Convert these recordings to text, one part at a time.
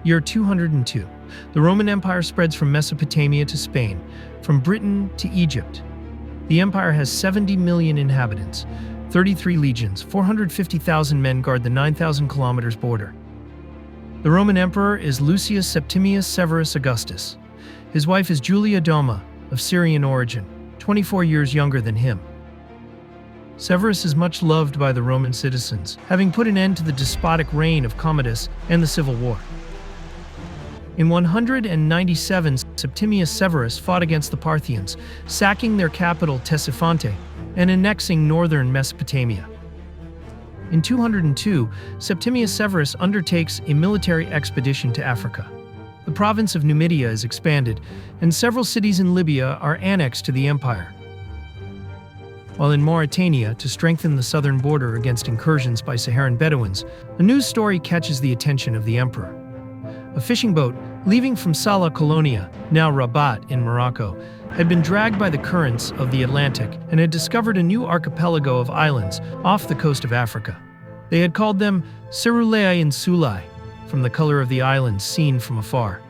Year 202. The Roman Empire spreads from Mesopotamia to Spain, from Britain to Egypt. The empire has 70 million inhabitants, 33 legions, 450,000 men guard the 9,000 kilometers border. The Roman emperor is Lucius Septimius Severus Augustus. His wife is Julia Doma, of Syrian origin, 24 years younger than him. Severus is much loved by the Roman citizens, having put an end to the despotic reign of Commodus and the Civil War. In 197, Septimius Severus fought against the Parthians, sacking their capital Ctesiphonte and annexing northern Mesopotamia. In 202, Septimius Severus undertakes a military expedition to Africa. The province of Numidia is expanded, and several cities in Libya are annexed to the empire. While in Mauritania, to strengthen the southern border against incursions by Saharan Bedouins, a news story catches the attention of the emperor. A fishing boat, leaving from Sala Colonia, now Rabat in Morocco, had been dragged by the currents of the Atlantic and had discovered a new archipelago of islands off the coast of Africa. They had called them Cerulei and Sulai, from the color of the islands seen from afar.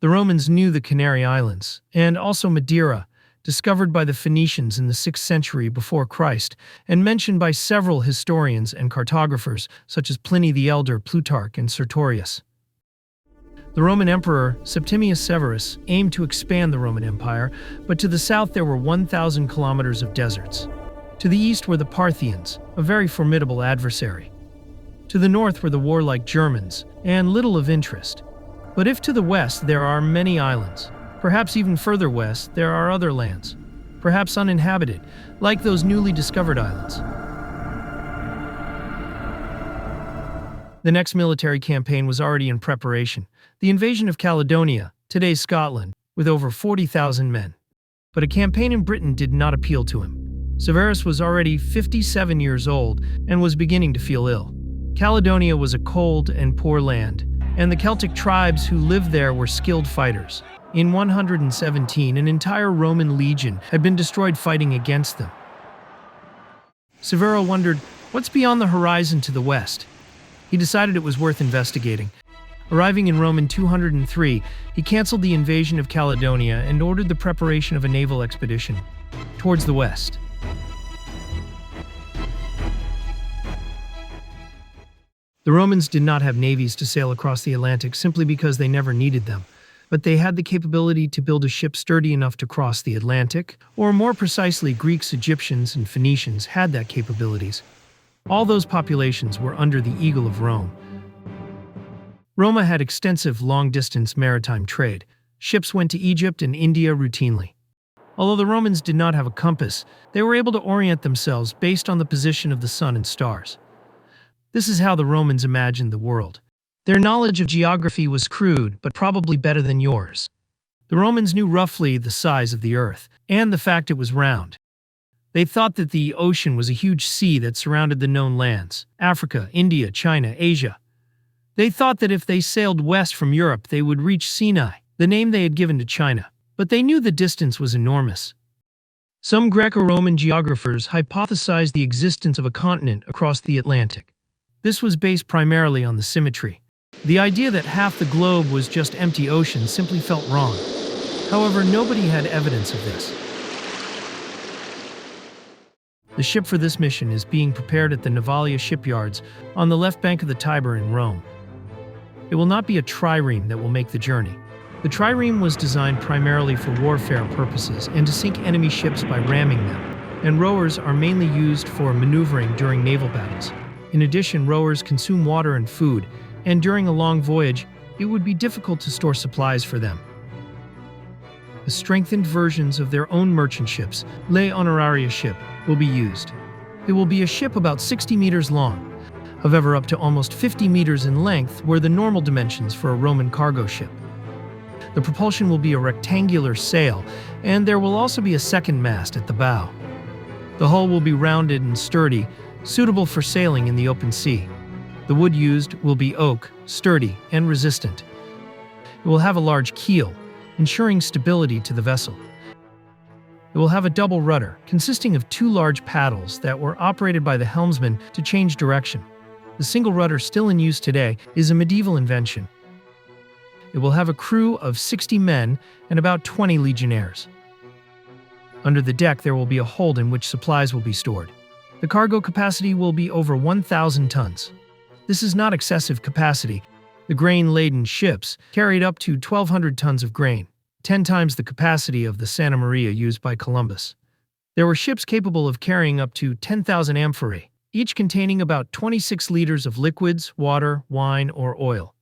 The Romans knew the Canary Islands, and also Madeira, discovered by the Phoenicians in the 6th century before Christ, and mentioned by several historians and cartographers such as Pliny the Elder, Plutarch, and Sertorius. The Roman Emperor, Septimius Severus, aimed to expand the Roman Empire, but to the south there were 1,000 kilometers of deserts. To the east were the Parthians, a very formidable adversary. To the north were the warlike Germans, and little of interest. But if to the west there are many islands, perhaps even further west there are other lands, perhaps uninhabited, like those newly discovered islands. The next military campaign was already in preparation, the invasion of Caledonia, today's Scotland, with over 40,000 men. But a campaign in Britain did not appeal to him. Severus was already 57 years old and was beginning to feel ill. Caledonia was a cold and poor land, and the Celtic tribes who lived there were skilled fighters. In 117, an entire Roman legion had been destroyed fighting against them. Severo wondered, what's beyond the horizon to the west? He decided it was worth investigating. Arriving in Rome in 203, he canceled the invasion of Caledonia and ordered the preparation of a naval expedition towards the west. The Romans did not have navies to sail across the Atlantic simply because they never needed them, but they had the capability to build a ship sturdy enough to cross the Atlantic, or more precisely, Greeks, Egyptians, and Phoenicians had that capabilities. All those populations were under the eagle of Rome. Roma had extensive long-distance maritime trade. Ships went to Egypt and India routinely. Although the Romans did not have a compass, they were able to orient themselves based on the position of the sun and stars. This is how the Romans imagined the world. Their knowledge of geography was crude, but probably better than yours. The Romans knew roughly the size of the earth, and the fact it was round. They thought that the ocean was a huge sea that surrounded the known lands: Africa, India, China, Asia. They thought that if they sailed west from Europe, they would reach Sinai, the name they had given to China, but they knew the distance was enormous. Some Greco-Roman geographers hypothesized the existence of a continent across the Atlantic. This was based primarily on the symmetry. The idea that half the globe was just empty ocean simply felt wrong. However, nobody had evidence of this. The ship for this mission is being prepared at the Navalia shipyards on the left bank of the Tiber in Rome. It will not be a trireme that will make the journey. The trireme was designed primarily for warfare purposes and to sink enemy ships by ramming them, and rowers are mainly used for maneuvering during naval battles. In addition, rowers consume water and food, and during a long voyage, it would be difficult to store supplies for them. The strengthened versions of their own merchant ships, Le Honoraria ship, will be used. It will be a ship about 60 meters long. However, up to almost 50 meters in length were the normal dimensions for a Roman cargo ship. The propulsion will be a rectangular sail, and there will also be a second mast at the bow. The hull will be rounded and sturdy, suitable for sailing in the open sea. The wood used will be oak, sturdy, and resistant. It will have a large keel, ensuring stability to the vessel. It will have a double rudder, consisting of two large paddles that were operated by the helmsman to change direction. The single rudder, still in use today, is a medieval invention. It will have a crew of 60 men and about 20 legionnaires. Under the deck, there will be a hold in which supplies will be stored. The cargo capacity will be over 1,000 tons. This is not excessive capacity. The grain-laden ships carried up to 1,200 tons of grain, 10 times the capacity of the Santa Maria used by Columbus. There were ships capable of carrying up to 10,000 amphorae, each containing about 26 liters of liquids, water, wine, or oil.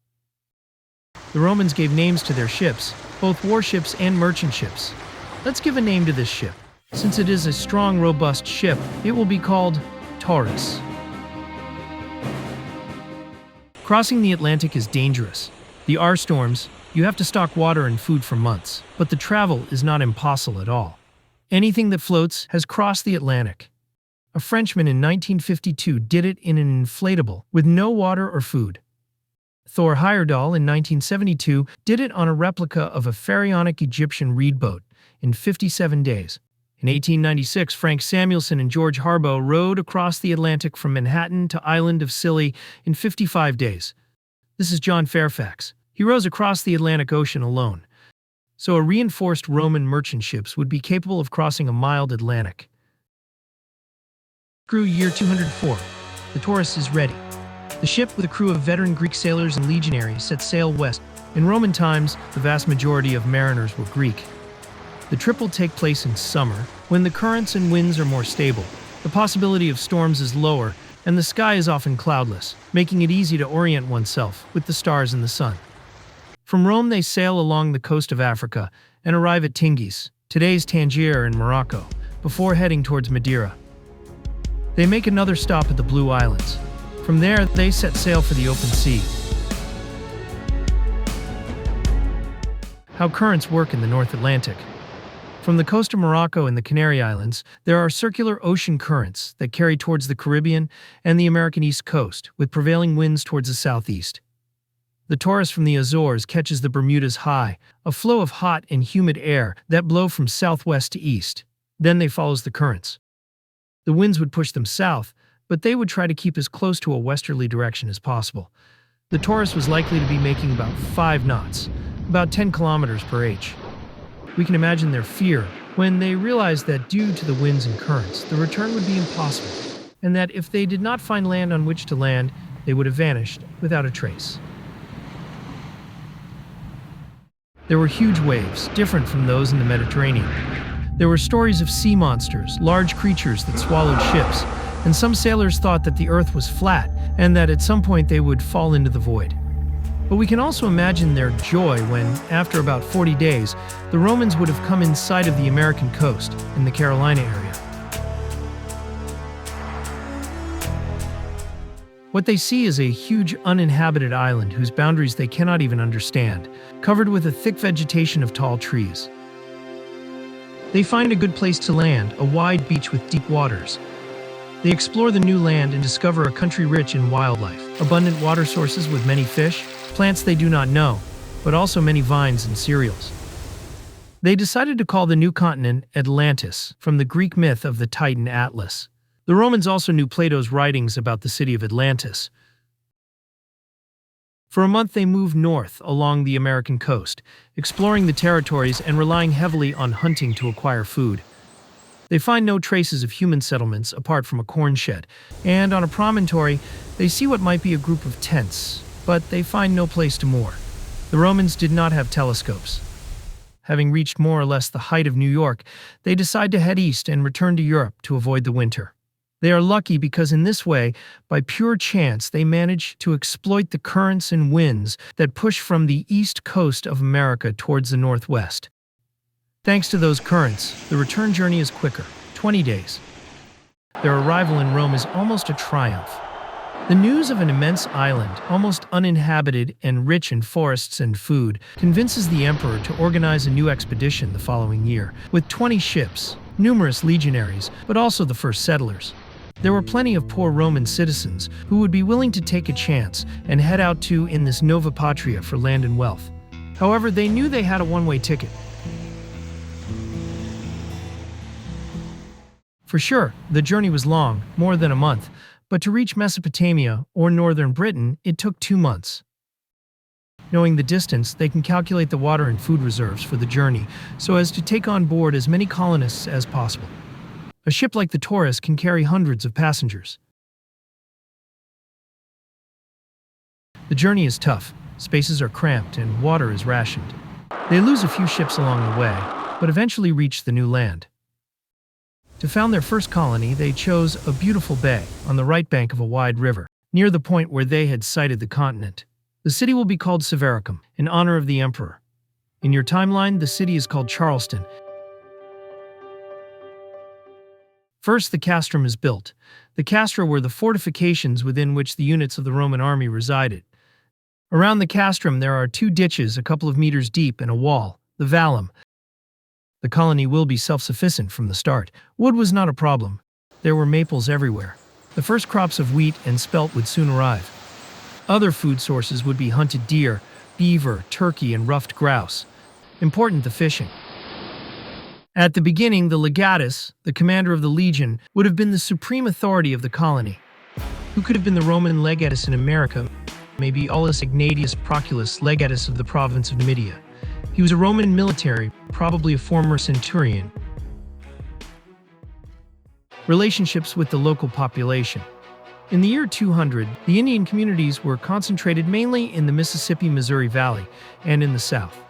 The Romans gave names to their ships, both warships and merchant ships. Let's give a name to this ship. Since it is a strong, robust ship, it will be called Taurus. Crossing the Atlantic is dangerous. There are storms, you have to stock water and food for months, but the travel is not impossible at all. Anything that floats has crossed the Atlantic. A Frenchman in 1952 did it in an inflatable with no water or food. Thor Heyerdahl in 1972 did it on a replica of a pharaonic Egyptian reed boat in 57 days. In 1896, Frank Samuelson and George Harbaugh rowed across the Atlantic from Manhattan to Island of Scilly in 55 days. This is John Fairfax. He rows across the Atlantic Ocean alone. So a reinforced Roman merchant ships would be capable of crossing a mild Atlantic. Crew year 204. The Taurus is ready. The ship, with a crew of veteran Greek sailors and legionaries, set sail west. In Roman times, the vast majority of mariners were Greek. The trip will take place in summer, when the currents and winds are more stable. The possibility of storms is lower, and the sky is often cloudless, making it easy to orient oneself with the stars and the sun. From Rome, they sail along the coast of Africa and arrive at Tingis, today's Tangier in Morocco, before heading towards Madeira. They make another stop at the Blue Islands. From there, they set sail for the open sea. How currents work in the North Atlantic. From the coast of Morocco and the Canary Islands, there are circular ocean currents that carry towards the Caribbean and the American East Coast, with prevailing winds towards the southeast. The Taurus from the Azores catches the Bermudas high, a flow of hot and humid air that blow from southwest to east. Then they follows the currents. The winds would push them south, but they would try to keep as close to a westerly direction as possible. The Taurus was likely to be making about 5 knots, about 10 kilometers per h. We can imagine their fear when they realized that due to the winds and currents, the return would be impossible, and that if they did not find land on which to land, they would have vanished without a trace. There were huge waves, different from those in the Mediterranean. There were stories of sea monsters, large creatures that swallowed ships, and some sailors thought that the earth was flat and that at some point they would fall into the void. But we can also imagine their joy when, after about 40 days, the Romans would have come in sight of the American coast in the Carolina area. What they see is a huge uninhabited island whose boundaries they cannot even understand, covered with a thick vegetation of tall trees. They find a good place to land, a wide beach with deep waters. They explore the new land and discover a country rich in wildlife, abundant water sources with many fish, plants they do not know, but also many vines and cereals. They decided to call the new continent Atlantis, from the Greek myth of the Titan Atlas. The Romans also knew Plato's writings about the city of Atlantis. For a month they moved north along the American coast, exploring the territories and relying heavily on hunting to acquire food. They find no traces of human settlements apart from a corn shed, and on a promontory, they see what might be a group of tents, but they find no place to moor. The Romans did not have telescopes. Having reached more or less the height of New York, they decide to head east and return to Europe to avoid the winter. They are lucky because in this way, by pure chance, they manage to exploit the currents and winds that push from the east coast of America towards the northwest. Thanks to those currents, the return journey is quicker, 20 days. Their arrival in Rome is almost a triumph. The news of an immense island, almost uninhabited and rich in forests and food, convinces the emperor to organize a new expedition the following year, with 20 ships, numerous legionaries, but also the first settlers. There were plenty of poor Roman citizens who would be willing to take a chance and head out in this Nova Patria for land and wealth. However, they knew they had a one-way ticket. For sure, the journey was long, more than a month, but to reach Mesopotamia or northern Britain, it took 2 months. Knowing the distance, they can calculate the water and food reserves for the journey so as to take on board as many colonists as possible. A ship like the Taurus can carry hundreds of passengers. The journey is tough, spaces are cramped, and water is rationed. They lose a few ships along the way, but eventually reach the new land. To found their first colony, they chose a beautiful bay on the right bank of a wide river, near the point where they had sighted the continent. The city will be called Severus, in honor of the emperor. In your timeline, the city is called Charleston. First, the castrum is built. The castra were the fortifications within which the units of the Roman army resided. Around the castrum there are 2 ditches a couple of meters deep and a wall, the vallum. The colony will be self-sufficient from the start. Wood was not a problem. There were maples everywhere. The first crops of wheat and spelt would soon arrive. Other food sources would be hunted deer, beaver, turkey, and ruffed grouse. Important, the fishing. At the beginning, the legatus, the commander of the legion, would have been the supreme authority of the colony. Who could have been the Roman legatus in America? Maybe Aulus Ignatius Proculus, legatus of the province of Numidia. He was a Roman military, probably a former centurion. Relationships with the local population. In the year 200, the Indian communities were concentrated mainly in the Mississippi-Missouri Valley and in the South.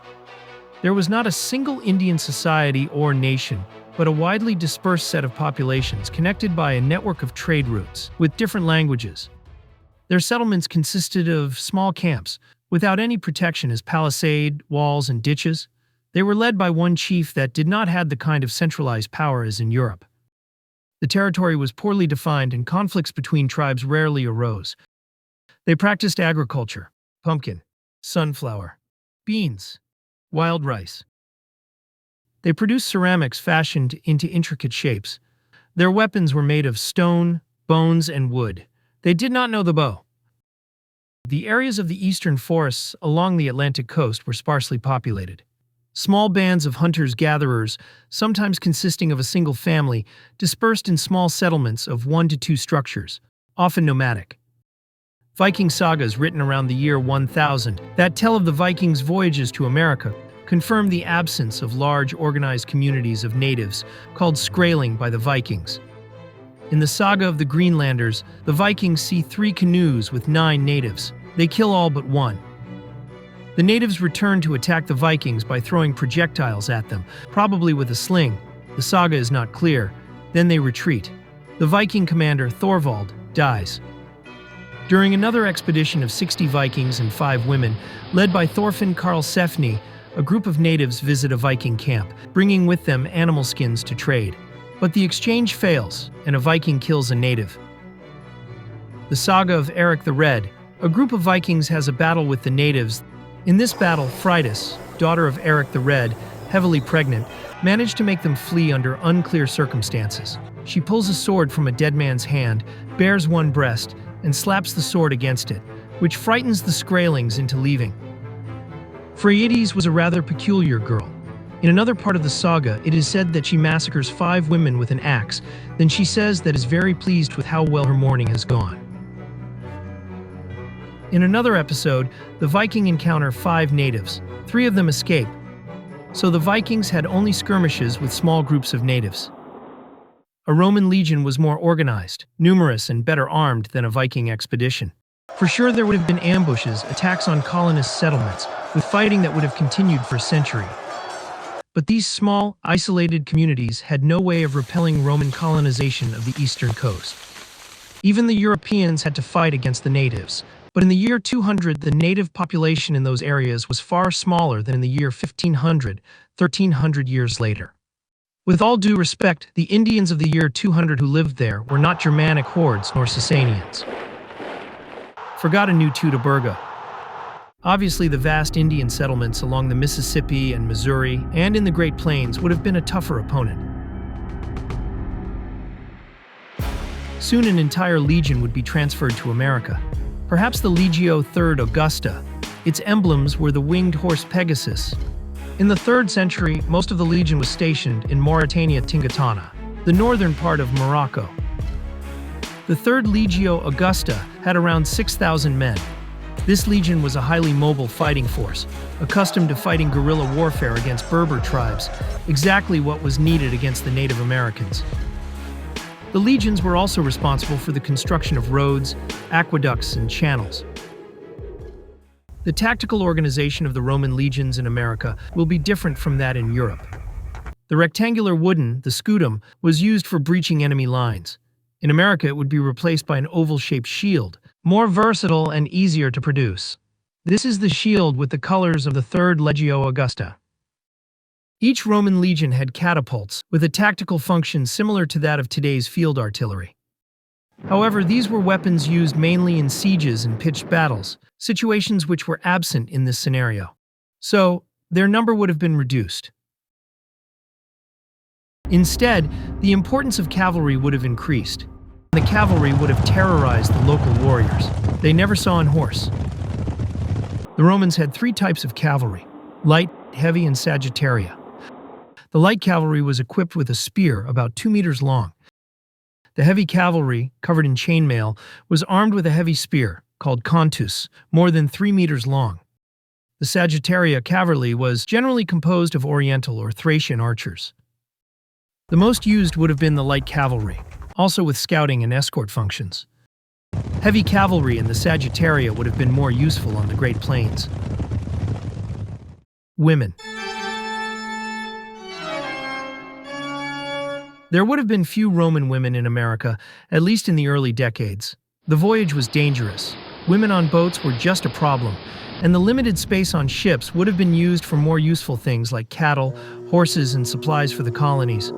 There was not a single Indian society or nation, but a widely dispersed set of populations connected by a network of trade routes with different languages. Their settlements consisted of small camps, without any protection as palisade, walls, and ditches. They were led by one chief that did not have the kind of centralized power as in Europe. The territory was poorly defined and conflicts between tribes rarely arose. They practiced agriculture, pumpkin, sunflower, beans, wild rice. They produced ceramics fashioned into intricate shapes. Their weapons were made of stone, bones, and wood. They did not know the bow. The areas of the eastern forests along the Atlantic coast were sparsely populated. Small bands of hunters-gatherers, sometimes consisting of a single family, dispersed in small settlements of 1 to 2 structures, often nomadic. Viking sagas written around the year 1000 that tell of the Vikings' voyages to America confirm the absence of large organized communities of natives called skraeling by the Vikings. In the saga of the Greenlanders, the Vikings see 3 canoes with 9 natives. They kill all but one. The natives return to attack the Vikings by throwing projectiles at them, probably with a sling. The saga is not clear. Then they retreat. The Viking commander, Thorvald, dies. During another expedition of 60 Vikings and 5 women, led by Thorfinn Karlsefni, a group of natives visit a Viking camp, bringing with them animal skins to trade. But the exchange fails, and a Viking kills a native. The saga of Eric the Red. A group of Vikings has a battle with the natives. In this battle, Fridas, daughter of Eric the Red, heavily pregnant, managed to make them flee under unclear circumstances. She pulls a sword from a dead man's hand, bares one breast, and slaps the sword against it, which frightens the Skraelings into leaving. Freyades was a rather peculiar girl. In another part of the saga, it is said that she massacres 5 women with an axe. Then she says that is very pleased with how well her mourning has gone. In another episode, the Viking encounter 5 natives. 3 of them escape. So the Vikings had only skirmishes with small groups of natives. A Roman legion was more organized, numerous, and better armed than a Viking expedition. For sure there would have been ambushes, attacks on colonist settlements, with fighting that would have continued for a century. But these small, isolated communities had no way of repelling Roman colonization of the eastern coast. Even the Europeans had to fight against the natives. But in the year 200, the native population in those areas was far smaller than in the year 1500, 1300 years later. With all due respect, the Indians of the year 200 who lived there were not Germanic hordes nor Sasanians. Forgot a new Teutoburga. Obviously, the vast Indian settlements along the Mississippi and Missouri and in the Great Plains would have been a tougher opponent. Soon an entire legion would be transferred to America. Perhaps the Legio III Augusta. Its emblems were the winged horse Pegasus. In the 3rd century, most of the legion was stationed in Mauritania Tingitana, the northern part of Morocco. The 3rd Legio Augusta had around 6,000 men. This legion was a highly mobile fighting force, accustomed to fighting guerrilla warfare against Berber tribes, exactly what was needed against the Native Americans. The legions were also responsible for the construction of roads, aqueducts, and channels. The tactical organization of the Roman legions in America will be different from that in Europe. The rectangular wooden, the scutum, was used for breaching enemy lines. In America, it would be replaced by an oval-shaped shield, more versatile and easier to produce. This is the shield with the colors of the 3rd Legio Augusta. Each Roman legion had catapults, with a tactical function similar to that of today's field artillery. However, these were weapons used mainly in sieges and pitched battles, situations which were absent in this scenario. So, their number would have been reduced. Instead, the importance of cavalry would have increased. The cavalry would have terrorized the local warriors. They never saw on horse. The Romans had 3 types of cavalry: light, heavy, and Sagittaria. The light cavalry was equipped with a spear about 2 meters long. The heavy cavalry, covered in chainmail, was armed with a heavy spear, called contus, more than 3 meters long. The Sagittaria cavalry was generally composed of Oriental or Thracian archers. The most used would have been the light cavalry, also with scouting and escort functions. Heavy cavalry and the Sagittaria would have been more useful on the Great Plains. Women. There would have been few Roman women in America, at least in the early decades. The voyage was dangerous. Women on boats were just a problem, and the limited space on ships would have been used for more useful things like cattle, horses, and supplies for the colonies.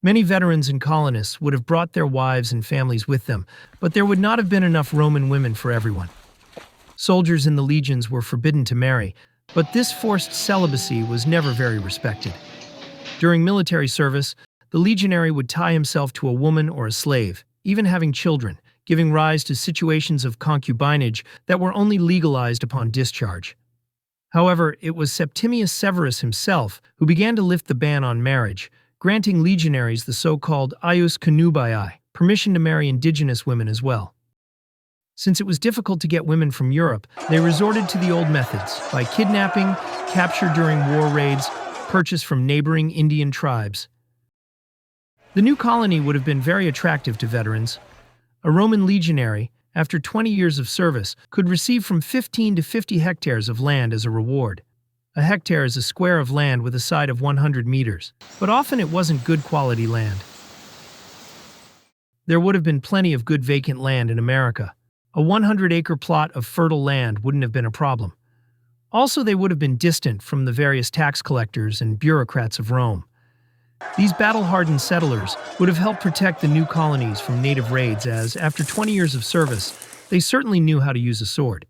Many veterans and colonists would have brought their wives and families with them, but there would not have been enough Roman women for everyone. Soldiers in the legions were forbidden to marry, but this forced celibacy was never very respected. During military service, the legionary would tie himself to a woman or a slave, even having children, giving rise to situations of concubinage that were only legalized upon discharge. However, it was Septimius Severus himself who began to lift the ban on marriage, granting legionaries the so-called ius connubii, permission to marry indigenous women as well. Since it was difficult to get women from Europe, they resorted to the old methods, by kidnapping, capture during war raids, purchase from neighboring Indian tribes. The new colony would have been very attractive to veterans. A Roman legionary, after 20 years of service, could receive from 15 to 50 hectares of land as a reward. A hectare is a square of land with a side of 100 meters, but often it wasn't good quality land. There would have been plenty of good vacant land in America. A 100-acre plot of fertile land wouldn't have been a problem. Also, they would have been distant from the various tax collectors and bureaucrats of Rome. These battle-hardened settlers would have helped protect the new colonies from native raids as, after 20 years of service, they certainly knew how to use a sword.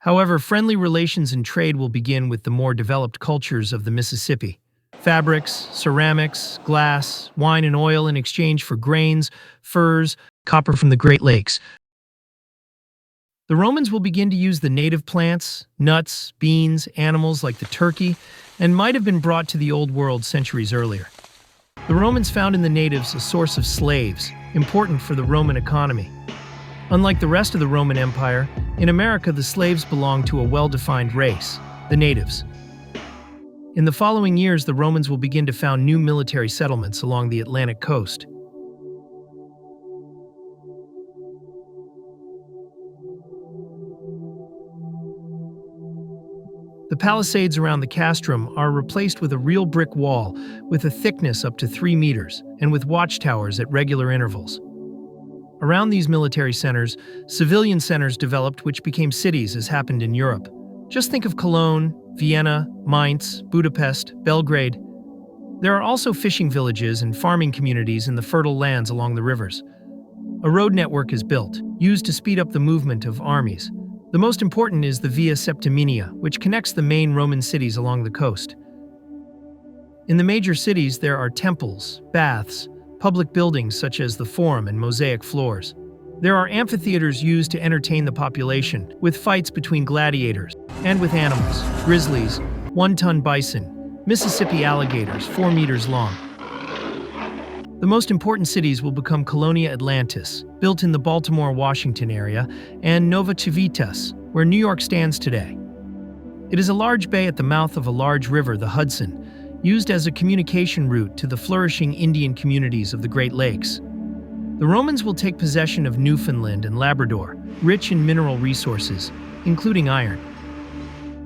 However, friendly relations and trade will begin with the more developed cultures of the Mississippi. Fabrics, ceramics, glass, wine and oil in exchange for grains, furs, copper from the Great Lakes. The Romans will begin to use the native plants, nuts, beans, animals like the turkey, and might have been brought to the Old World centuries earlier. The Romans found in the natives a source of slaves, important for the Roman economy. Unlike the rest of the Roman Empire, in America the slaves belonged to a well-defined race, the natives. In the following years, the Romans will begin to found new military settlements along the Atlantic coast. The palisades around the castrum are replaced with a real brick wall with a thickness up to 3 meters and with watchtowers at regular intervals. Around these military centers, civilian centers developed which became cities as happened in Europe. Just think of Cologne, Vienna, Mainz, Budapest, Belgrade. There are also fishing villages and farming communities in the fertile lands along the rivers. A road network is built, used to speed up the movement of armies. The most important is the Via Septiminia, which connects the main Roman cities along the coast. In the major cities, there are temples, baths, public buildings such as the Forum and mosaic floors. There are amphitheaters used to entertain the population, with fights between gladiators, and with animals, grizzlies, 1-ton bison, Mississippi alligators 4 meters long. The most important cities will become Colonia Atlantis, built in the Baltimore, Washington area, and Nova Civitas, where New York stands today. It is a large bay at the mouth of a large river, the Hudson, used as a communication route to the flourishing Indian communities of the Great Lakes. The Romans will take possession of Newfoundland and Labrador, rich in mineral resources, including iron.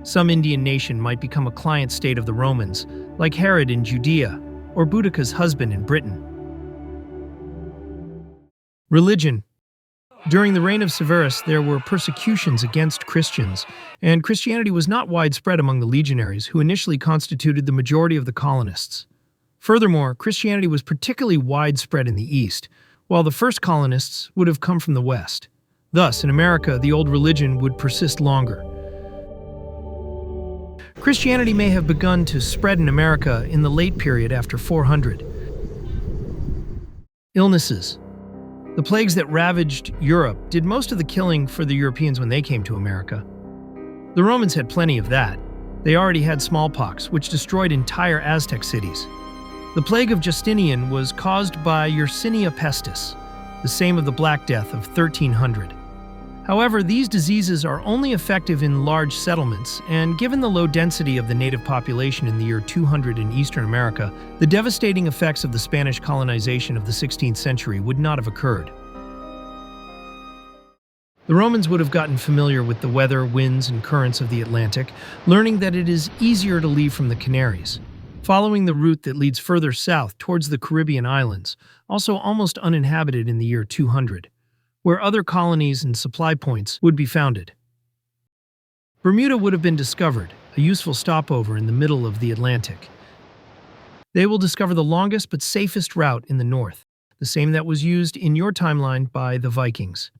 Some Indian nation might become a client state of the Romans, like Herod in Judea, or Boudicca's husband in Britain. Religion. During the reign of Severus, there were persecutions against Christians, and Christianity was not widespread among the legionaries, who initially constituted the majority of the colonists. Furthermore, Christianity was particularly widespread in the East, while the first colonists would have come from the West. Thus, in America, the old religion would persist longer. Christianity may have begun to spread in America in the late period after 400. Illnesses. The plagues that ravaged Europe did most of the killing for the Europeans when they came to America. The Romans had plenty of that. They already had smallpox, which destroyed entire Aztec cities. The plague of Justinian was caused by Yersinia pestis, the same of the Black Death of 1300. However, these diseases are only effective in large settlements, and given the low density of the native population in the year 200 in Eastern America, the devastating effects of the Spanish colonization of the 16th century would not have occurred. The Romans would have gotten familiar with the weather, winds, and currents of the Atlantic, learning that it is easier to leave from the Canaries, following the route that leads further south towards the Caribbean islands, also almost uninhabited in the year 200. Where other colonies and supply points would be founded. Bermuda would have been discovered, a useful stopover in the middle of the Atlantic. They will discover the longest but safest route in the north, the same that was used in your timeline by the Vikings.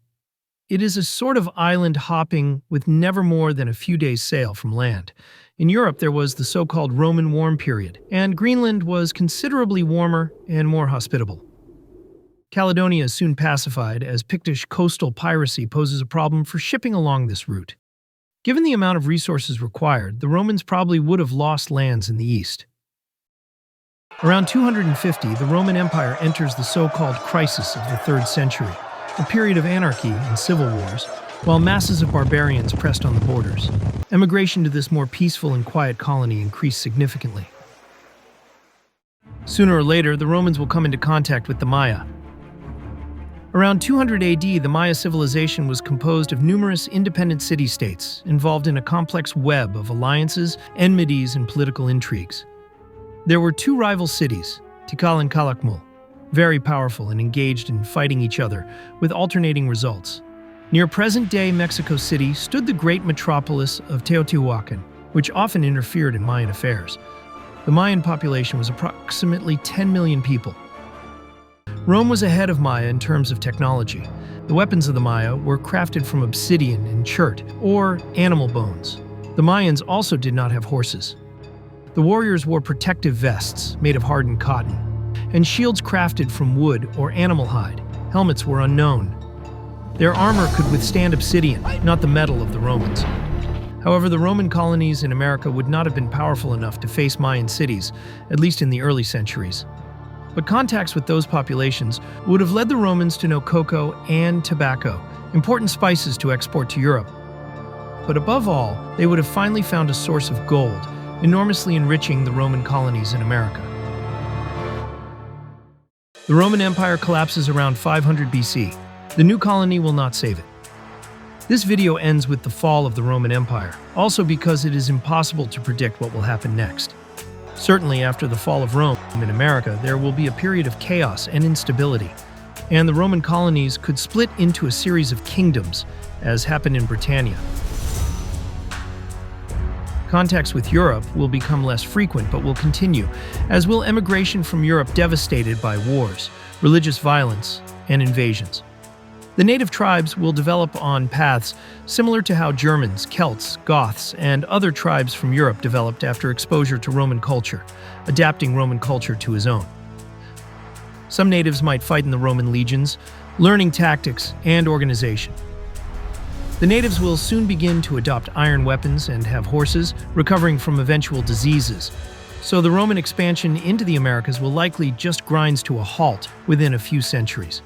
It is a sort of island hopping with never more than a few days' sail from land. In Europe, there was the so-called Roman warm period, and Greenland was considerably warmer and more hospitable. Caledonia is soon pacified, as Pictish coastal piracy poses a problem for shipping along this route. Given the amount of resources required, the Romans probably would have lost lands in the east. Around 250, the Roman Empire enters the so-called crisis of the 3rd century, a period of anarchy and civil wars, while masses of barbarians pressed on the borders. Emigration to this more peaceful and quiet colony increased significantly. Sooner or later, the Romans will come into contact with the Maya. Around 200 AD, the Maya civilization was composed of numerous independent city-states involved in a complex web of alliances, enmities, and political intrigues. There were two rival cities, Tikal and Calakmul, very powerful and engaged in fighting each other, with alternating results. Near present-day Mexico City stood the great metropolis of Teotihuacan, which often interfered in Mayan affairs. The Mayan population was approximately 10 million people. Rome was ahead of Maya in terms of technology. The weapons of the Maya were crafted from obsidian and chert, or animal bones. The Mayans also did not have horses. The warriors wore protective vests made of hardened cotton, and shields crafted from wood or animal hide. Helmets were unknown. Their armor could withstand obsidian, not the metal of the Romans. However, the Roman colonies in America would not have been powerful enough to face Mayan cities, at least in the early centuries. But contacts with those populations would have led the Romans to know cocoa and tobacco, important spices to export to Europe. But above all, they would have finally found a source of gold, enormously enriching the Roman colonies in America. The Roman Empire collapses around 500 BC. The new colony will not save it. This video ends with the fall of the Roman Empire, also because it is impossible to predict what will happen next. Certainly, after the fall of Rome in America, there will be a period of chaos and instability, and the Roman colonies could split into a series of kingdoms, as happened in Britannia. Contacts with Europe will become less frequent but will continue, as will emigration from Europe devastated by wars, religious violence, and invasions. The native tribes will develop on paths similar to how Germans, Celts, Goths, and other tribes from Europe developed after exposure to Roman culture, adapting Roman culture to his own. Some natives might fight in the Roman legions, learning tactics and organization. The natives will soon begin to adopt iron weapons and have horses, recovering from eventual diseases. So the Roman expansion into the Americas will likely just grind to a halt within a few centuries.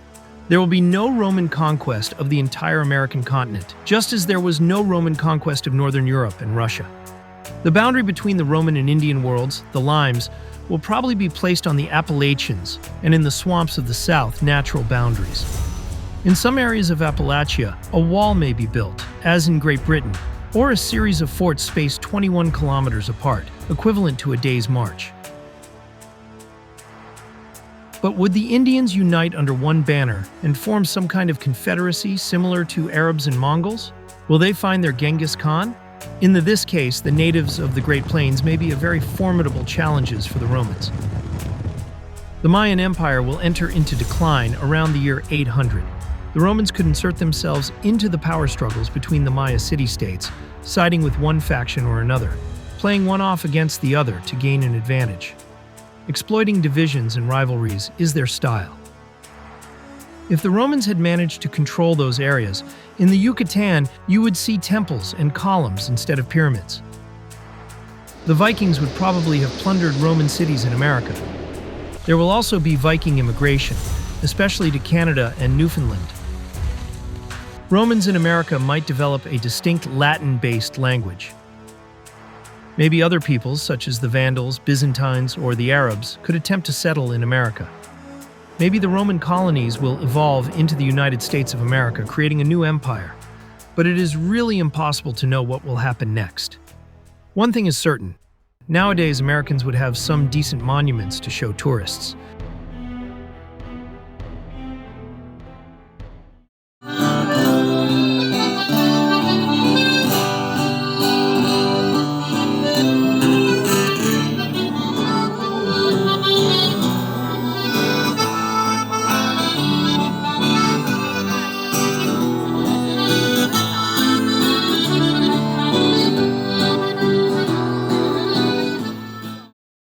There will be no Roman conquest of the entire American continent, just as there was no Roman conquest of Northern Europe and Russia. The boundary between the Roman and Indian worlds, the limes, will probably be placed on the Appalachians and in the swamps of the south, natural boundaries. In some areas of Appalachia, a wall may be built, as in Great Britain, or a series of forts spaced 21 kilometers apart, equivalent to a day's march. But would the Indians unite under one banner and form some kind of confederacy similar to Arabs and Mongols? Will they find their Genghis Khan? In this case, the natives of the Great Plains may be a very formidable challenges for the Romans. The Mayan Empire will enter into decline around the year 800. The Romans could insert themselves into the power struggles between the Maya city-states, siding with one faction or another, playing one off against the other to gain an advantage. Exploiting divisions and rivalries is their style. If the Romans had managed to control those areas, in the Yucatan you would see temples and columns instead of pyramids. The Vikings would probably have plundered Roman cities in America. There will also be Viking immigration, especially to Canada and Newfoundland. Romans in America might develop a distinct Latin-based language. Maybe other peoples, such as the Vandals, Byzantines, or the Arabs, could attempt to settle in America. Maybe the Roman colonies will evolve into the United States of America, creating a new empire. But it is really impossible to know what will happen next. One thing is certain. Nowadays, Americans would have some decent monuments to show tourists,